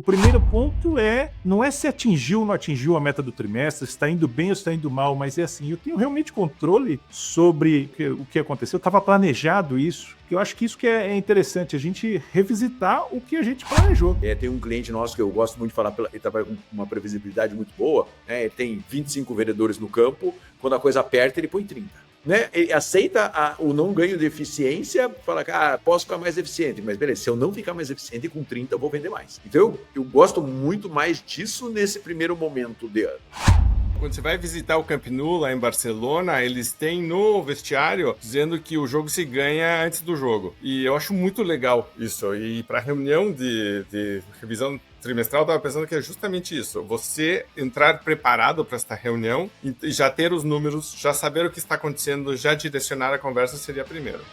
O primeiro ponto não é se atingiu ou não atingiu a meta do trimestre, se está indo bem ou se está indo mal, mas é assim, eu tenho realmente controle sobre o que aconteceu, estava planejado isso, que eu acho que isso que é interessante, a gente revisitar o que a gente planejou. Tem um cliente nosso que eu gosto muito de falar, ele trabalha com uma previsibilidade muito boa, né? Ele tem 25 vendedores no campo, quando a coisa aperta ele põe 30. Né? Ele aceita o não ganho de eficiência, fala que posso ficar mais eficiente, mas beleza, se eu não ficar mais eficiente com 30, eu vou vender mais. Então eu gosto muito mais disso nesse primeiro momento de ano. Quando você vai visitar o Camp Nou lá em Barcelona, eles têm no vestiário dizendo que o jogo se ganha antes do jogo. E eu acho muito legal isso. E para reunião de revisão trimestral, eu estava pensando que é justamente isso. Você entrar preparado para esta reunião e já ter os números, já saber o que está acontecendo, já direcionar a conversa seria primeiro.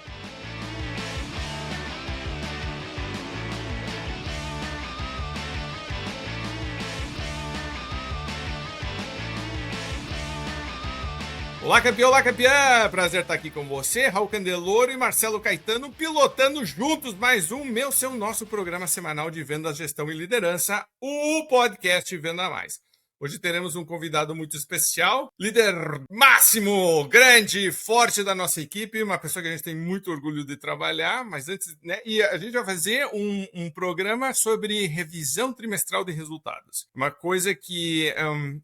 Olá, campeão! Olá, campeã! Prazer estar aqui com você, Raul Candeloro e Marcelo Caetano, pilotando juntos mais um meu, seu, nosso programa semanal de vendas, gestão e liderança, o podcast Venda Mais. Hoje teremos um convidado muito especial, líder máximo, grande, forte da nossa equipe, uma pessoa que a gente tem muito orgulho de trabalhar, mas antes, né? E a gente vai fazer um programa sobre revisão trimestral de resultados. Uma coisa que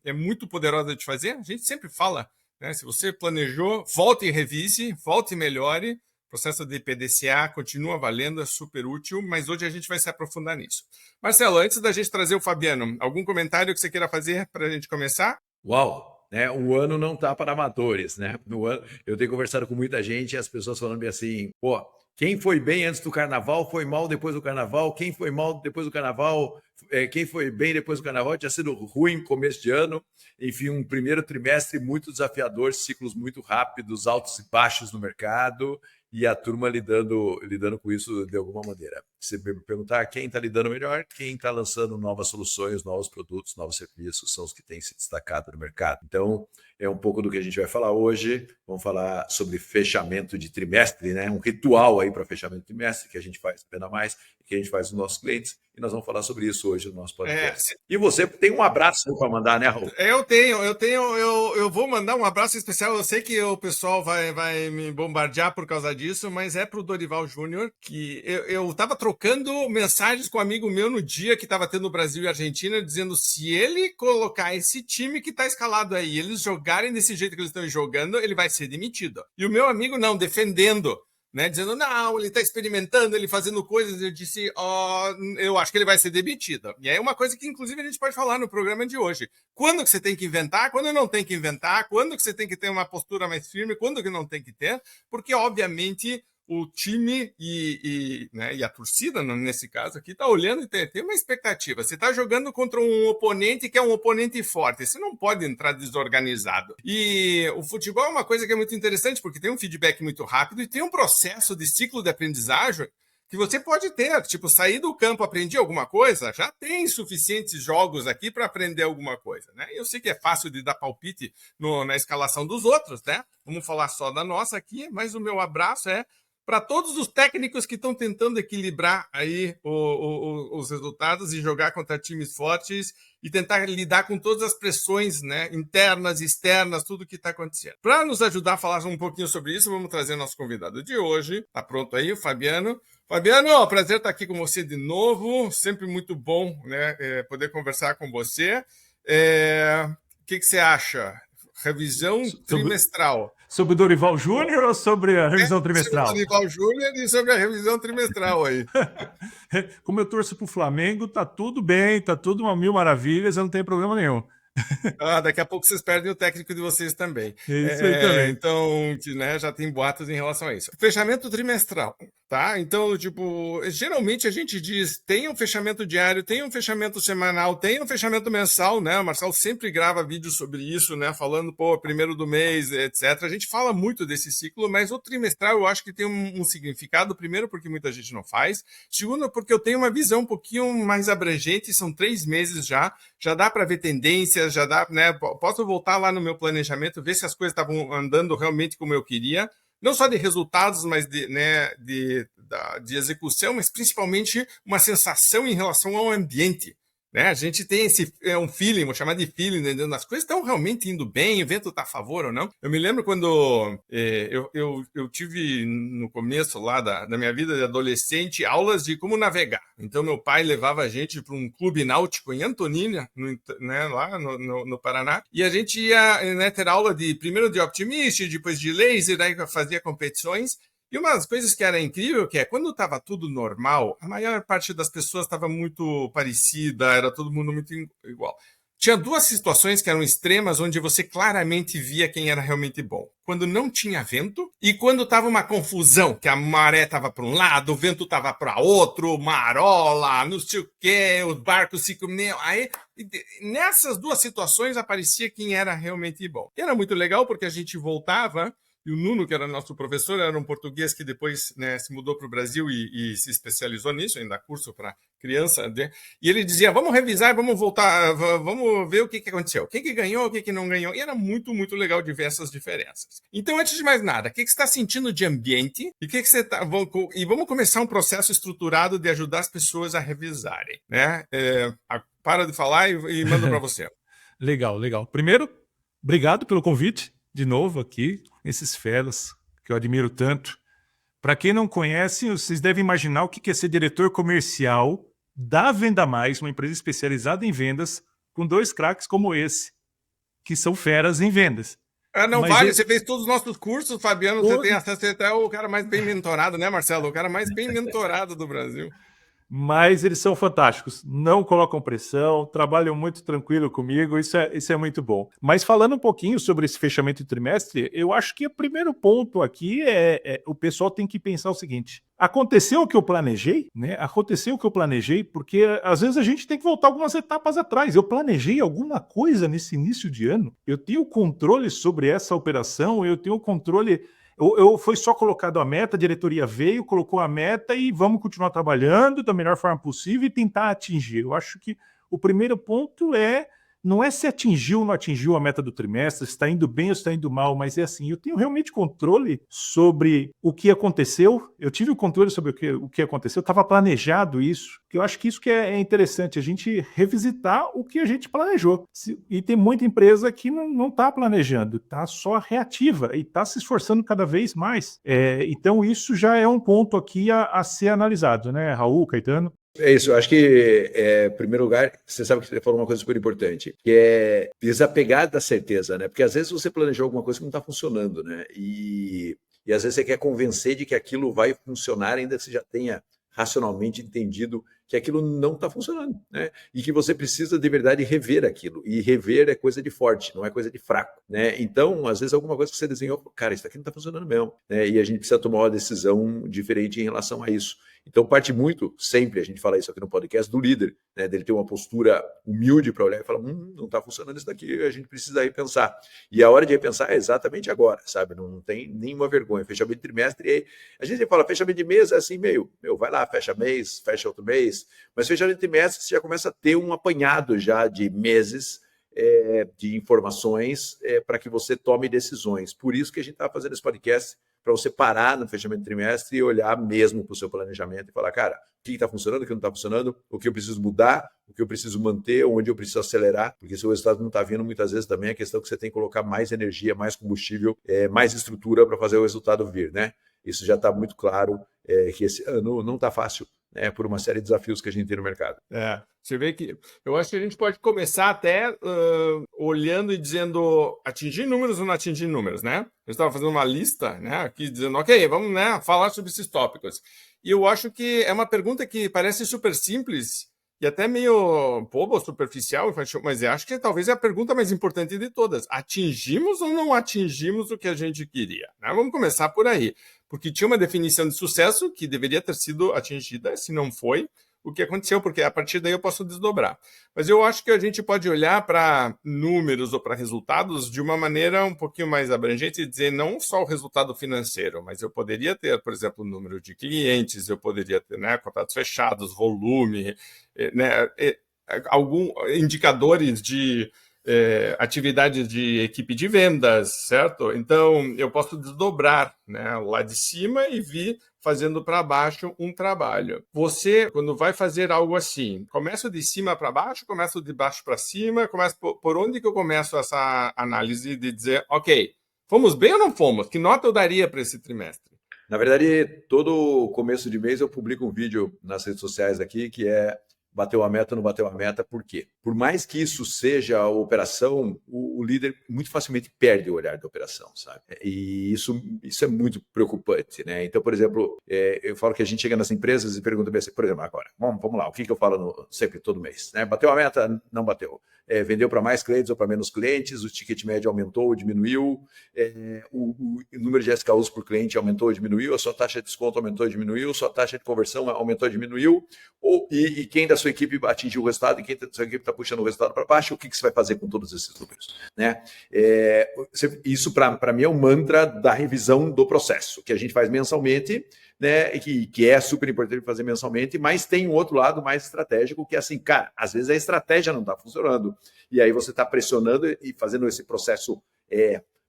é muito poderosa de fazer, a gente sempre fala, né? Se você planejou, volte e revise, volte e melhore. O processo de PDCA continua valendo, é super útil, mas hoje a gente vai se aprofundar nisso. Marcelo, antes da gente trazer o Fabiano, algum comentário que você queira fazer para a gente começar? Uau! Né? O ano não tá para amadores, né? No ano, eu tenho conversado com muita gente e as pessoas falando bem assim, pô, quem foi bem antes do carnaval foi mal depois do carnaval, quem foi mal depois do carnaval, quem foi bem depois do carnaval tinha sido ruim no começo de ano. Enfim, um primeiro trimestre muito desafiador, ciclos muito rápidos, altos e baixos no mercado, e a turma lidando com isso de alguma maneira. Se me perguntar quem está lidando melhor, quem está lançando novas soluções, novos produtos, novos serviços, são os que têm se destacado no mercado. Então, é um pouco do que a gente vai falar hoje. Vamos falar sobre fechamento de trimestre, né? Um ritual aí para fechamento de trimestre que a gente faz Venda Mais, que a gente faz nos nossos clientes, e nós vamos falar sobre isso hoje no nosso podcast. E você tem um abraço para mandar, né, Raul? Eu vou mandar um abraço especial. Eu sei que o pessoal vai me bombardear por causa disso, mas é para o Dorival Júnior, que eu estava trocando mensagens com um amigo meu no dia que estava tendo Brasil e Argentina, dizendo se ele colocar esse time que está escalado aí, eles jogarem desse jeito que eles estão jogando, ele vai ser demitido. E o meu amigo não, defendendo, né, dizendo, não, ele está experimentando, ele fazendo coisas. Eu disse, eu acho que ele vai ser demitido. E é uma coisa que, inclusive, a gente pode falar no programa de hoje. Quando que você tem que inventar, quando não tem que inventar, quando que você tem que ter uma postura mais firme, quando que não tem que ter, porque, obviamente, o time e a torcida, nesse caso aqui, está olhando e tem uma expectativa. Você está jogando contra um oponente que é um oponente forte. Você não pode entrar desorganizado. E o futebol é uma coisa que é muito interessante, porque tem um feedback muito rápido e tem um processo de ciclo de aprendizagem que você pode ter. Tipo, sair do campo, aprendi alguma coisa, já tem suficientes jogos aqui para aprender alguma coisa, né? Eu sei que é fácil de dar palpite na escalação dos outros, né? Vamos falar só da nossa aqui, mas o meu abraço é para todos os técnicos que estão tentando equilibrar aí os resultados e jogar contra times fortes e tentar lidar com todas as pressões, né, internas, externas, tudo que está acontecendo. Para nos ajudar a falar um pouquinho sobre isso, vamos trazer nosso convidado de hoje. Tá pronto aí, o Fabiano. Fabiano, prazer estar aqui com você de novo. Sempre muito bom, né, poder conversar com você. O que você acha? Revisão trimestral. Sobre o Dorival Júnior ou sobre a revisão trimestral? Sobre o Dorival Júnior e sobre a revisão trimestral aí. Como eu torço pro Flamengo, tá tudo bem, tá tudo uma mil maravilhas, eu não tenho problema nenhum. Daqui a pouco vocês perdem o técnico de vocês também. Isso aí também. Então, né, já tem boatos em relação a isso. Fechamento trimestral, tá? Então, tipo, geralmente a gente diz, tem um fechamento diário, tem um fechamento semanal, tem um fechamento mensal, né? O Marcelo sempre grava vídeos sobre isso, né? Falando, primeiro do mês, etc. A gente fala muito desse ciclo, mas o trimestral eu acho que tem um significado. Primeiro, porque muita gente não faz. Segundo, porque eu tenho uma visão um pouquinho mais abrangente, são 3 meses já dá para ver tendências, já dá, né? Posso voltar lá no meu planejamento, ver se as coisas estavam andando realmente como eu queria, não só de resultados, mas de execução, mas principalmente uma sensação em relação ao ambiente. né? A gente tem um feeling, vou chamar de feeling, né? As coisas estão realmente indo bem, o vento está a favor ou não. Eu me lembro quando eu tive no começo lá da minha vida de adolescente aulas de como navegar. Então meu pai levava a gente para um clube náutico em Antonina, né, lá no Paraná, e a gente ia, né, ter aula primeiro de optimist, depois de laser, aí fazia competições. E uma das coisas que era incrível, que é quando estava tudo normal, a maior parte das pessoas estava muito parecida, era todo mundo muito igual. Tinha duas situações que eram extremas, onde você claramente via quem era realmente bom. Quando não tinha vento e quando estava uma confusão, que a maré estava para um lado, o vento estava para outro, marola, não sei o quê, os barcos se comiam. Aí, nessas duas situações, aparecia quem era realmente bom. E era muito legal, porque a gente voltava. E o Nuno, que era nosso professor, era um português que depois, né, se mudou para o Brasil e se especializou nisso, ainda curso para criança. Né? E ele dizia, vamos revisar, vamos voltar, vamos ver o que aconteceu. Quem que ganhou, o que não ganhou. E era muito, muito legal de ver essas diferenças. Então, antes de mais nada, o que você está sentindo de ambiente? E e vamos começar um processo estruturado de ajudar as pessoas a revisarem. Né? Para de falar e mando para você. Legal, legal. Primeiro, obrigado pelo convite, de novo aqui, esses feras que eu admiro tanto. Para quem não conhece, vocês devem imaginar o que é ser diretor comercial da Venda Mais, uma empresa especializada em vendas, com dois craques como esse, que são feras em vendas. Não Mas vale, você fez todos os nossos cursos, Fabiano, você tem acesso até o cara mais bem mentorado, né, Marcelo? O cara mais bem mentorado do Brasil. Mas eles são fantásticos, não colocam pressão, trabalham muito tranquilo comigo, isso é muito bom. Mas falando um pouquinho sobre esse fechamento de trimestre, eu acho que o primeiro ponto aqui o pessoal tem que pensar o seguinte: aconteceu o que eu planejei, né? Aconteceu o que eu planejei, porque às vezes a gente tem que voltar algumas etapas atrás. Eu planejei alguma coisa nesse início de ano, eu tenho controle sobre essa operação, eu tenho controle. Foi só colocado a meta, a diretoria veio, colocou a meta e vamos continuar trabalhando da melhor forma possível e tentar atingir. Eu acho que o primeiro ponto não é se atingiu ou não atingiu a meta do trimestre, se está indo bem ou se está indo mal, mas é assim, eu tenho realmente controle sobre o que aconteceu, eu tive o controle sobre o que aconteceu, estava planejado isso, que eu acho que isso que é interessante, a gente revisitar o que a gente planejou. E tem muita empresa que não está planejando, está só reativa e está se esforçando cada vez mais. Então isso já é um ponto aqui a ser analisado, né, Raul, Caetano? É isso, eu acho que, em primeiro lugar, você sabe que você falou uma coisa super importante, que é desapegar da certeza, né? Porque às vezes você planejou alguma coisa que não está funcionando, né? E às vezes você quer convencer de que aquilo vai funcionar, ainda que você já tenha racionalmente entendido que aquilo não está funcionando, né? E que você precisa de verdade rever aquilo. E rever é coisa de forte, não é coisa de fraco, né? Então, às vezes, alguma coisa que você desenhou, cara, isso aqui não está funcionando mesmo, né? E a gente precisa tomar uma decisão diferente em relação a isso. Então, parte muito, sempre, a gente fala isso aqui no podcast, do líder, né? Dele ter uma postura humilde para olhar e falar, não está funcionando isso daqui, a gente precisa repensar. E a hora de repensar é exatamente agora, sabe? Não tem nenhuma vergonha. Fechamento de trimestre, e aí, a gente fala, fechamento de mês é assim, vai lá, fecha mês, fecha outro mês, mas fechamento de trimestre você já começa a ter um apanhado já de meses, de informações para que você tome decisões. Por isso que a gente está fazendo esse podcast, para você parar no fechamento de trimestre e olhar mesmo para o seu planejamento e falar, cara, o que está funcionando, o que não está funcionando, o que eu preciso mudar, o que eu preciso manter, onde eu preciso acelerar, porque se o resultado não está vindo, muitas vezes também é questão que você tem que colocar mais energia, mais combustível, mais estrutura para fazer o resultado vir, né? Isso já está muito claro que esse ano não está fácil, né, por uma série de desafios que a gente tem no mercado. Você vê que eu acho que a gente pode começar até olhando e dizendo atingir números ou não atingir números, né? Eu estava fazendo uma lista, né, aqui dizendo, ok, vamos, né, falar sobre esses tópicos. E eu acho que é uma pergunta que parece super simples e até meio boba, superficial, mas eu acho que talvez é a pergunta mais importante de todas. Atingimos ou não atingimos o que a gente queria? Né? Vamos começar por aí. Porque tinha uma definição de sucesso que deveria ter sido atingida, se não foi, o que aconteceu, porque a partir daí eu posso desdobrar. Mas eu acho que a gente pode olhar para números ou para resultados de uma maneira um pouquinho mais abrangente e dizer não só o resultado financeiro, mas eu poderia ter, por exemplo, o número de clientes, eu poderia ter, né, contratos fechados, volume, né, alguns indicadores de atividades de equipe de vendas, certo? Então, eu posso desdobrar, né, lá de cima e vir fazendo para baixo um trabalho. Você, quando vai fazer algo assim, começa de cima para baixo, começa de baixo para cima, começa por onde que eu começo essa análise de dizer, ok, fomos bem ou não fomos? Que nota eu daria para esse trimestre? Na verdade, todo começo de mês eu publico um vídeo nas redes sociais aqui que é bateu a meta, não bateu a meta, por quê? Por mais que isso seja a operação, o líder muito facilmente perde o olhar da operação, sabe? E isso é muito preocupante, né? Então, por exemplo, eu falo que a gente chega nas empresas e pergunta bem assim, por exemplo, agora, vamos lá, o que eu falo sempre, todo mês, né? Bateu a meta? Não bateu. Vendeu para mais clientes ou para menos clientes, o ticket médio aumentou ou diminuiu, o número de SKUs por cliente aumentou ou diminuiu, a sua taxa de desconto aumentou ou diminuiu, a sua taxa de conversão aumentou ou diminuiu, e quem da sua equipe atingiu o resultado e quem da sua equipe está puxando o resultado para baixo, o que você vai fazer com todos esses números? Né? Isso, para mim, é um mantra da revisão do processo, que a gente faz mensalmente, né, que é super importante fazer mensalmente, mas tem um outro lado mais estratégico, que é assim, cara, às vezes a estratégia não está funcionando, e aí você está pressionando e fazendo esse processo,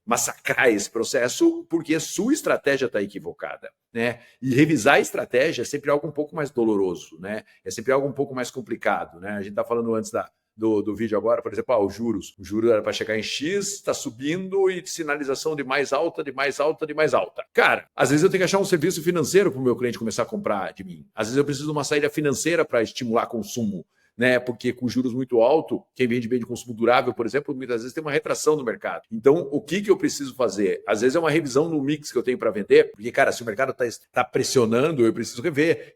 massacrar esse processo, porque a sua estratégia está equivocada, né? E revisar a estratégia é sempre algo um pouco mais doloroso, né? É sempre algo um pouco mais complicado, né? A gente está falando antes do vídeo agora, por exemplo, os juros. O juro era para chegar em X, está subindo e sinalização de mais alta, de mais alta, de mais alta. Cara, às vezes eu tenho que achar um serviço financeiro para o meu cliente começar a comprar de mim. Às vezes eu preciso de uma saída financeira para estimular consumo, né? Porque com juros muito altos, quem vende bem de consumo durável, por exemplo, muitas vezes tem uma retração no mercado. Então, o que eu preciso fazer? Às vezes é uma revisão no mix que eu tenho para vender, porque, cara, se o mercado está pressionando, eu preciso rever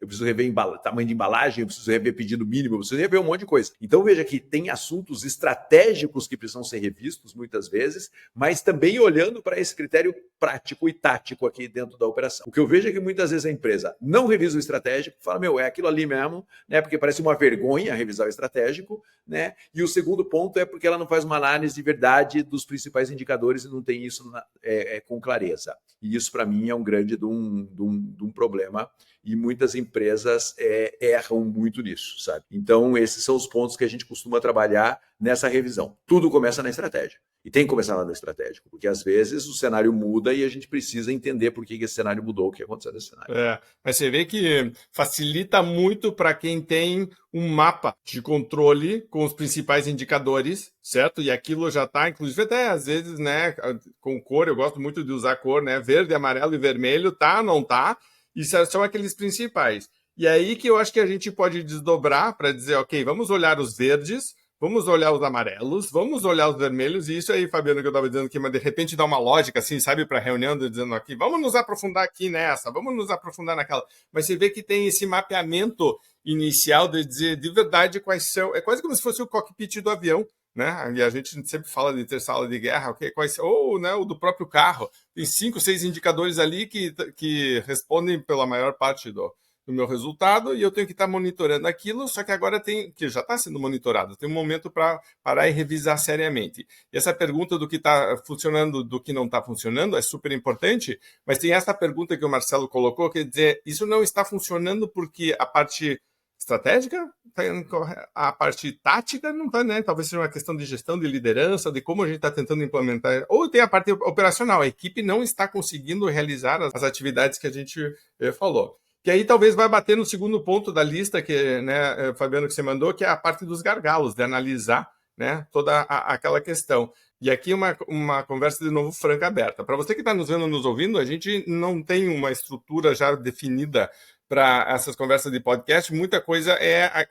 tamanho de embalagem, eu preciso rever pedido mínimo, eu preciso rever um monte de coisa. Então, veja que tem assuntos estratégicos que precisam ser revistos muitas vezes, mas também olhando para esse critério prático e tático aqui dentro da operação. O que eu vejo é que muitas vezes a empresa não revisa o estratégico, fala, é aquilo ali mesmo, né? Porque parece uma vergonha revisar o estratégico, né? E o segundo ponto é porque ela não faz uma análise de verdade dos principais indicadores e não tem isso com clareza. E isso, para mim, é um grande de um problema, e muitas empresas erram muito nisso, sabe? Então, esses são os pontos que a gente costuma trabalhar nessa revisão. Tudo começa na estratégia. E tem que começar lá no estratégico, porque às vezes o cenário muda e a gente precisa entender por que esse cenário mudou, o que aconteceu nesse cenário. Mas você vê que facilita muito para quem tem um mapa de controle com os principais indicadores, certo? E aquilo já está, inclusive até às vezes, né, com cor, eu gosto muito de usar cor, né? Verde, amarelo e vermelho, tá, não tá? E são aqueles principais. E aí que eu acho que a gente pode desdobrar para dizer, ok, vamos olhar os verdes, vamos olhar os amarelos, vamos olhar os vermelhos, e isso aí, Fabiano, que eu estava dizendo aqui, mas de repente dá uma lógica, assim, sabe, para a reunião, dizendo aqui, vamos nos aprofundar aqui nessa, vamos nos aprofundar naquela. Mas você vê que tem esse mapeamento inicial de dizer de verdade quais são, é quase como se fosse o cockpit do avião, né? E a gente sempre fala de ter sala de guerra, okay? Ou né, o do próprio carro. Tem 5, 6 indicadores ali que respondem pela maior parte do meu resultado, e eu tenho que estar monitorando aquilo, só que agora que já está sendo monitorado, tem um momento para parar e revisar seriamente. E essa pergunta do que está funcionando, do que não está funcionando, é super importante, mas tem essa pergunta que o Marcelo colocou, quer dizer, isso não está funcionando porque a parte estratégica, a parte tática não está, né? Talvez seja uma questão de gestão, de liderança, de como a gente está tentando implementar, ou tem a parte operacional, a equipe não está conseguindo realizar as atividades que a gente falou. Que aí talvez vai bater no segundo ponto da lista, que, né, Fabiano, que você mandou, que é a parte dos gargalos, de analisar, né, toda aquela questão. E aqui uma conversa, de novo, franca, aberta. Para você que está nos vendo, nos ouvindo, a gente não tem uma estrutura já definida para essas conversas de podcast. Muita coisa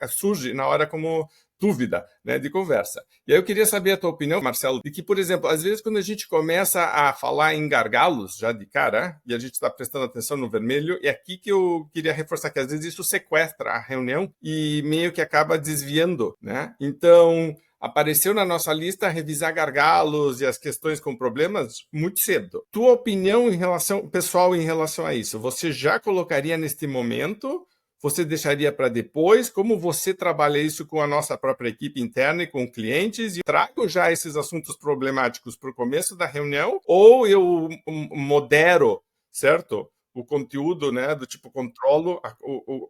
surge na hora como dúvida, né, de conversa. E aí eu queria saber a tua opinião, Marcelo, de que, por exemplo, às vezes quando a gente começa a falar em gargalos, já de cara, e a gente está prestando atenção no vermelho, é aqui que eu queria reforçar que às vezes isso sequestra a reunião e meio que acaba desviando, né? Então, apareceu na nossa lista revisar gargalos e as questões com problemas muito cedo. Tua opinião pessoal em relação a isso? Você já colocaria neste momento? Você deixaria para depois? Como você trabalha isso com a nossa própria equipe interna e com clientes? E trago já esses assuntos problemáticos para o começo da reunião? Ou eu modero, certo? O conteúdo, né, do tipo controlo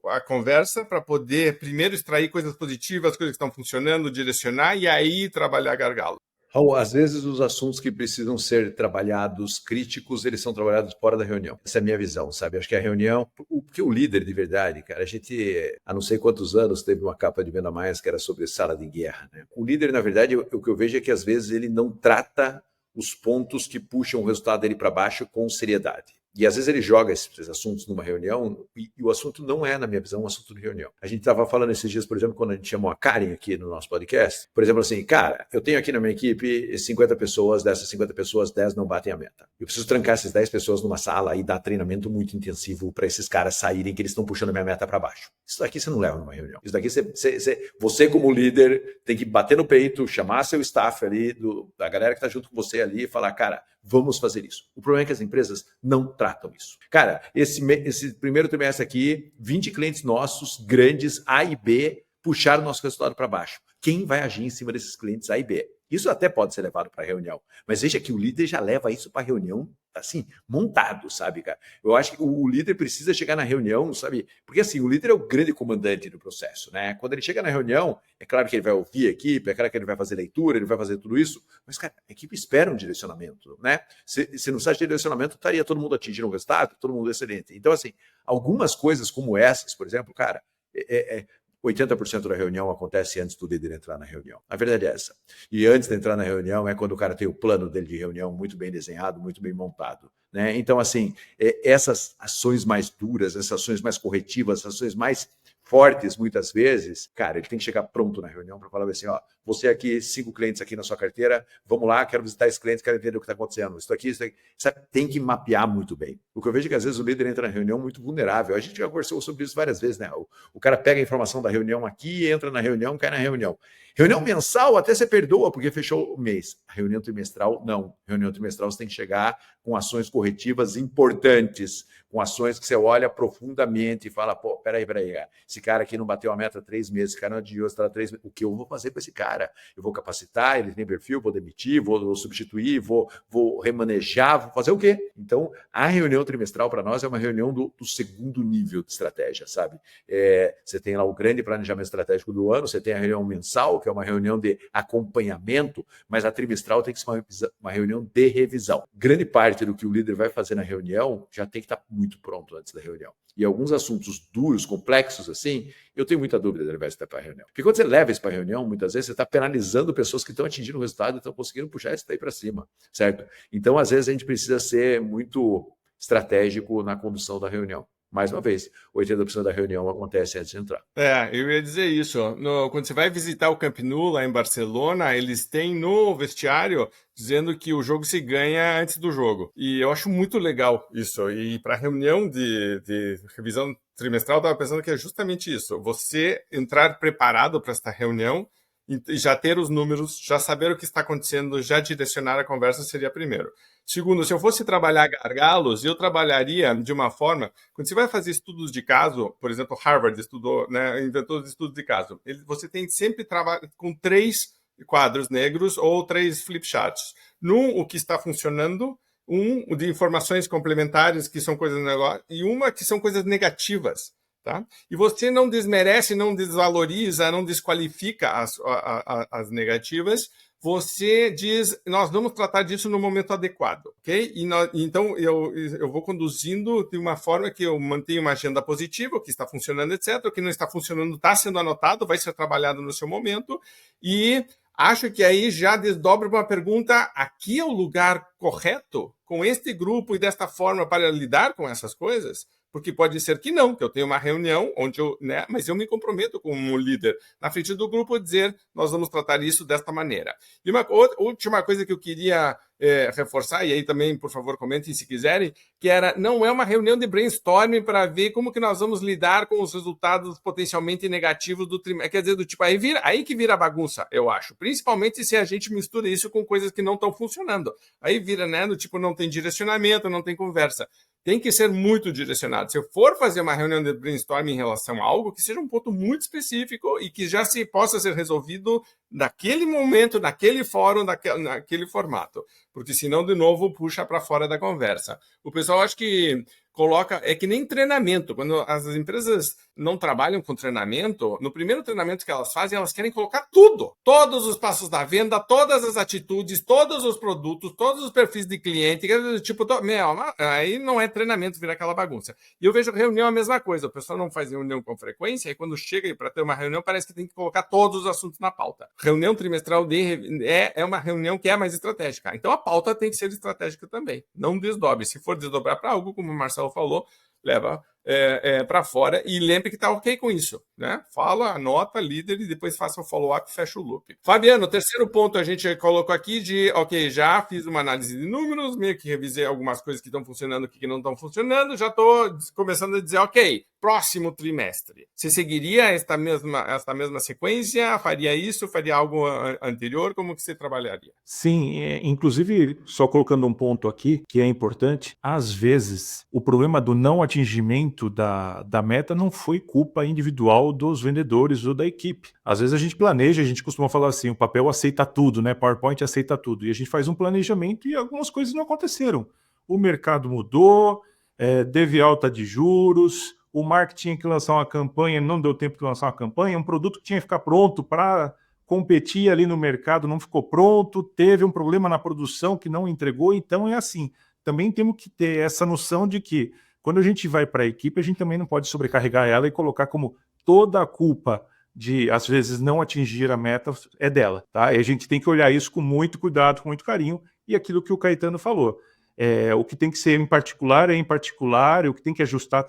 a conversa para poder primeiro extrair coisas positivas, coisas que estão funcionando, direcionar e aí trabalhar gargalo. Raul, às vezes os assuntos que precisam ser trabalhados, críticos, eles são trabalhados fora da reunião. Essa é a minha visão, sabe? Acho que a reunião, porque o líder de verdade, cara, a gente, há não sei quantos anos, teve uma capa de Venda Mais que era sobre sala de guerra, né? O líder, na verdade, o que eu vejo é que às vezes ele não trata os pontos que puxam o resultado dele para baixo com seriedade. E às vezes ele joga esses assuntos numa reunião e o assunto não é, na minha visão, um assunto de reunião. A gente estava falando esses dias, por exemplo, quando a gente chamou a Karen aqui no nosso podcast, por exemplo, assim, cara, eu tenho aqui na minha equipe 50 pessoas, dessas 50 pessoas, 10 não batem a meta. Eu preciso trancar essas 10 pessoas numa sala e dar treinamento muito intensivo para esses caras saírem, que eles estão puxando a minha meta para baixo. Isso daqui você não leva numa reunião. Isso daqui você como líder tem que bater no peito, chamar seu staff ali, da galera que está junto com você ali e falar, cara, vamos fazer isso. O problema é que as empresas não tratam isso. Cara, esse primeiro trimestre aqui, 20 clientes nossos, grandes, A e B, puxaram o nosso resultado para baixo. Quem vai agir em cima desses clientes A e B? Isso até pode ser levado para a reunião, mas veja que o líder já leva isso para a reunião, assim, montado, sabe, cara? Eu acho que o líder precisa chegar na reunião, sabe? Porque, assim, o líder é o grande comandante do processo, né? Quando ele chega na reunião, é claro que ele vai ouvir a equipe, é claro que ele vai fazer leitura, ele vai fazer tudo isso, mas, cara, a equipe espera um direcionamento, né? Se não sai de direcionamento, estaria todo mundo atingindo o resultado, todo mundo excelente. Então, assim, algumas coisas como essas, por exemplo, cara, 80% da reunião acontece antes do líder entrar na reunião. A verdade é essa. E antes de entrar na reunião é quando o cara tem o plano dele de reunião muito bem desenhado, muito bem montado, né? Então, assim, essas ações mais duras, essas ações mais corretivas, essas ações mais fortes, muitas vezes, cara, ele tem que chegar pronto na reunião para falar assim, ó, você aqui, 5 clientes aqui na sua carteira, vamos lá, quero visitar esses clientes, quero entender o que está acontecendo, isso aqui, sabe, tem que mapear muito bem. O que eu vejo é que às vezes o líder entra na reunião muito vulnerável, a gente já conversou sobre isso várias vezes, né? O cara pega a informação da reunião aqui, entra na reunião, cai na reunião. Reunião mensal até você perdoa, porque fechou o mês. A reunião trimestral, não. Reunião trimestral você tem que chegar com ações corretivas importantes, com ações que você olha profundamente e fala, pô, peraí, esse cara aqui não bateu a meta 3 meses, esse cara não adiou, está 3 meses, o que eu vou fazer com esse cara? Eu vou capacitar, ele tem perfil, vou demitir, vou substituir, vou remanejar, vou fazer o quê? Então, a reunião trimestral para nós é uma reunião do segundo nível de estratégia, sabe? Você tem lá o grande planejamento estratégico do ano, você tem a reunião mensal, que é uma reunião de acompanhamento, mas a trimestral tem que ser uma reunião de revisão. Grande parte do que o líder vai fazer na reunião já tem que estar muito pronto antes da reunião. E alguns assuntos duros, complexos assim, eu tenho muita dúvida de levar isso para a reunião. Porque quando você leva isso para a reunião, muitas vezes você está penalizando pessoas que estão atingindo o resultado e estão conseguindo puxar isso daí para cima, certo? Então, às vezes, a gente precisa ser muito estratégico na condução da reunião. Mais uma vez, 80% da reunião acontece antes de entrar. Eu ia dizer isso. Quando você vai visitar o Camp Nou, lá em Barcelona, eles têm no vestiário dizendo que o jogo se ganha antes do jogo. E eu acho muito legal isso. E para a reunião de revisão trimestral, eu estava pensando que é justamente isso. Você entrar preparado para esta reunião e já ter os números, já saber o que está acontecendo, já direcionar a conversa seria primeiro. Segundo, se eu fosse trabalhar gargalos, eu trabalharia de uma forma... Quando você vai fazer estudos de caso, por exemplo, Harvard estudou, né, inventou os estudos de caso, você tem que sempre trabalhar com 3 quadros negros ou 3 flip charts. O que está funcionando, um de informações complementares, que são coisas negócio, e uma que são coisas negativas. Tá? E você não desmerece, não desvaloriza, não desqualifica as negativas, você diz, nós vamos tratar disso no momento adequado, ok? Então, eu vou conduzindo de uma forma que eu mantenho uma agenda positiva, o que está funcionando, etc. O que não está funcionando está sendo anotado, vai ser trabalhado no seu momento, e acho que aí já desdobra uma pergunta, aqui é o lugar correto com este grupo e desta forma para lidar com essas coisas? Porque pode ser que não, que eu tenho uma reunião onde mas eu me comprometo como líder na frente do grupo a dizer, nós vamos tratar isso desta maneira. E uma última coisa que eu queria reforçar, e aí também, por favor, comentem se quiserem, que não é uma reunião de brainstorming para ver como que nós vamos lidar com os resultados potencialmente negativos do trimestre. Quer dizer, do tipo, aí que vira bagunça, eu acho. Principalmente se a gente mistura isso com coisas que não estão funcionando. Aí vira, né, do tipo, não tem direcionamento, não tem conversa. Tem que ser muito direcionado. Se eu for fazer uma reunião de brainstorming em relação a algo, que seja um ponto muito específico e que já possa ser resolvido naquele momento, naquele fórum, naquele formato. Porque senão, de novo, puxa para fora da conversa. O pessoal, acho que coloca, é que nem treinamento, quando as empresas não trabalham com treinamento, no primeiro treinamento que elas fazem, elas querem colocar tudo, todos os passos da venda, todas as atitudes, todos os produtos, todos os perfis de cliente, tipo, aí não é treinamento, vira aquela bagunça. E eu vejo reunião a mesma coisa, o pessoal não faz reunião com frequência, e quando chega para ter uma reunião, parece que tem que colocar todos os assuntos na pauta. Reunião trimestral é uma reunião que é mais estratégica, então a pauta tem que ser estratégica também, não desdobre. Se for desdobrar para algo, como o Marcelo falou, leva para fora e lembre que está ok com isso, né? Fala, anota, líder e depois faça o follow-up e fecha o loop. Fabiano, o terceiro ponto a gente colocou aqui de, ok, já fiz uma análise de números, meio que revisei algumas coisas que estão funcionando, que não estão funcionando, já estou começando a dizer, ok, próximo trimestre. Você seguiria esta mesma sequência? Faria isso? Faria algo anterior? Como que você trabalharia? Sim, inclusive, só colocando um ponto aqui que é importante, às vezes o problema do não atingimento da meta não foi culpa individual dos vendedores ou da equipe. Às vezes a gente planeja, a gente costuma falar assim, o papel aceita tudo, né? PowerPoint aceita tudo. E a gente faz um planejamento e algumas coisas não aconteceram. O mercado mudou, teve alta de juros, o marketing tinha que lançar uma campanha, não deu tempo de lançar uma campanha, um produto que tinha que ficar pronto para competir ali no mercado, não ficou pronto, teve um problema na produção que não entregou, então é assim. Também temos que ter essa noção de que quando a gente vai para a equipe, a gente também não pode sobrecarregar ela e colocar como toda a culpa de, às vezes, não atingir a meta é dela, tá? E a gente tem que olhar isso com muito cuidado, com muito carinho, e aquilo que o Caetano falou. O que tem que ser em particular é em particular, e o que tem que ajustar,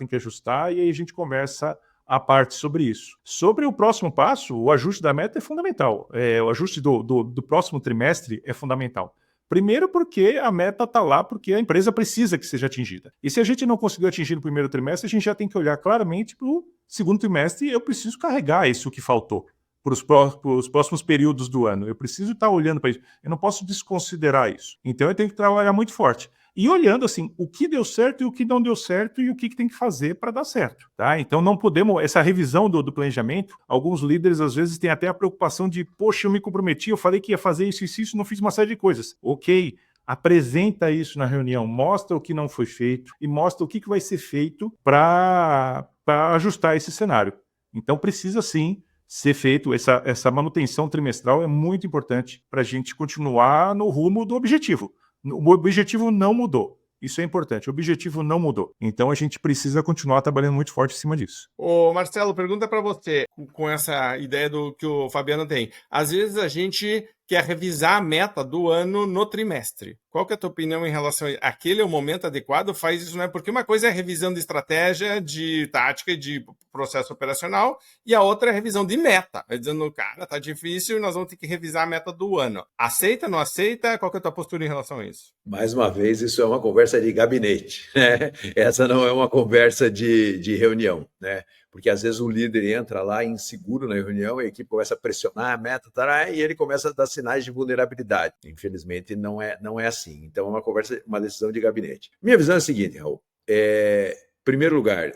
e aí a gente conversa a parte sobre isso. Sobre o próximo passo, o ajuste da meta é fundamental. O ajuste do próximo trimestre é fundamental. Primeiro porque a meta está lá porque a empresa precisa que seja atingida. E se a gente não conseguiu atingir no primeiro trimestre, a gente já tem que olhar claramente para o segundo trimestre e eu preciso carregar isso que faltou para os próximos períodos do ano. Eu preciso estar olhando para isso. Eu não posso desconsiderar isso. Então eu tenho que trabalhar muito forte. E olhando assim, o que deu certo e o que não deu certo e o que tem que fazer para dar certo, tá? Então não podemos, essa revisão do planejamento, alguns líderes às vezes têm até a preocupação de, poxa, eu me comprometi, eu falei que ia fazer isso, não fiz uma série de coisas. Ok, apresenta isso na reunião, mostra o que não foi feito e mostra o que vai ser feito para ajustar esse cenário. Então precisa sim ser feito, essa manutenção trimestral é muito importante para a gente continuar no rumo do objetivo. O objetivo não mudou. Isso é importante. O objetivo não mudou. Então a gente precisa continuar trabalhando muito forte em cima disso. Ô Marcelo, pergunta para você, com essa ideia do que o Fabiano tem. Às vezes a gente quer revisar a meta do ano no trimestre. Qual que é a tua opinião em relação a aquele é o momento adequado? Faz isso, né? Porque uma coisa é revisão de estratégia, de tática e de processo operacional, e a outra é revisão de meta. É dizendo, cara, tá difícil, nós vamos ter que revisar a meta do ano. Aceita, não aceita? Qual que é a tua postura em relação a isso? Mais uma vez, isso é uma conversa de gabinete, né? Essa não é uma conversa de reunião, né? Porque às vezes o líder entra lá inseguro na reunião, a equipe começa a pressionar a meta, e ele começa a dar sinais de vulnerabilidade. Infelizmente, não é assim. Então, é uma conversa, uma decisão de gabinete. Minha visão é a seguinte, Raul. Em primeiro lugar,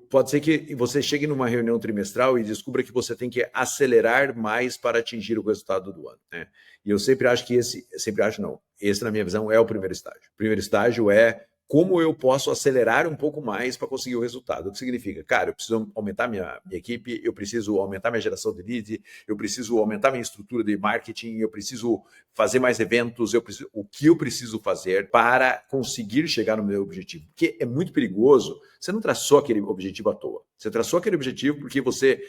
pode ser que você chegue numa reunião trimestral e descubra que você tem que acelerar mais para atingir o resultado do ano, né? E eu sempre acho que esse, na minha visão, é o primeiro estágio. O primeiro estágio é como eu posso acelerar um pouco mais para conseguir o resultado. O que significa? Cara, eu preciso aumentar minha equipe, eu preciso aumentar minha geração de lead, eu preciso aumentar minha estrutura de marketing, eu preciso fazer mais eventos, o que eu preciso fazer para conseguir chegar no meu objetivo. Porque é muito perigoso, você não traçou aquele objetivo à toa. Você traçou aquele objetivo porque você,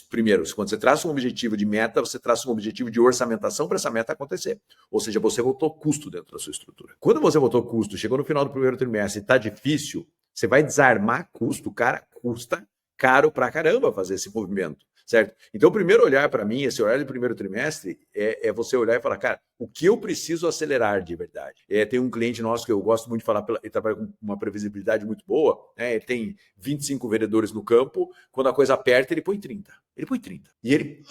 primeiro, quando você traça um objetivo de meta, você traça um objetivo de orçamentação para essa meta acontecer. Ou seja, você botou custo dentro da sua estrutura. Quando você botou custo, chegou no final do primeiro trimestre e está difícil, você vai desarmar custo, cara, custa caro pra caramba fazer esse movimento, certo? Então, o primeiro olhar para mim, esse olhar do primeiro trimestre, é você olhar e falar, cara, o que eu preciso acelerar de verdade? Tem um cliente nosso que eu gosto muito de falar, ele trabalha com uma previsibilidade muito boa, né? Ele tem 25 vendedores no campo, quando a coisa aperta, ele põe 30. E ele,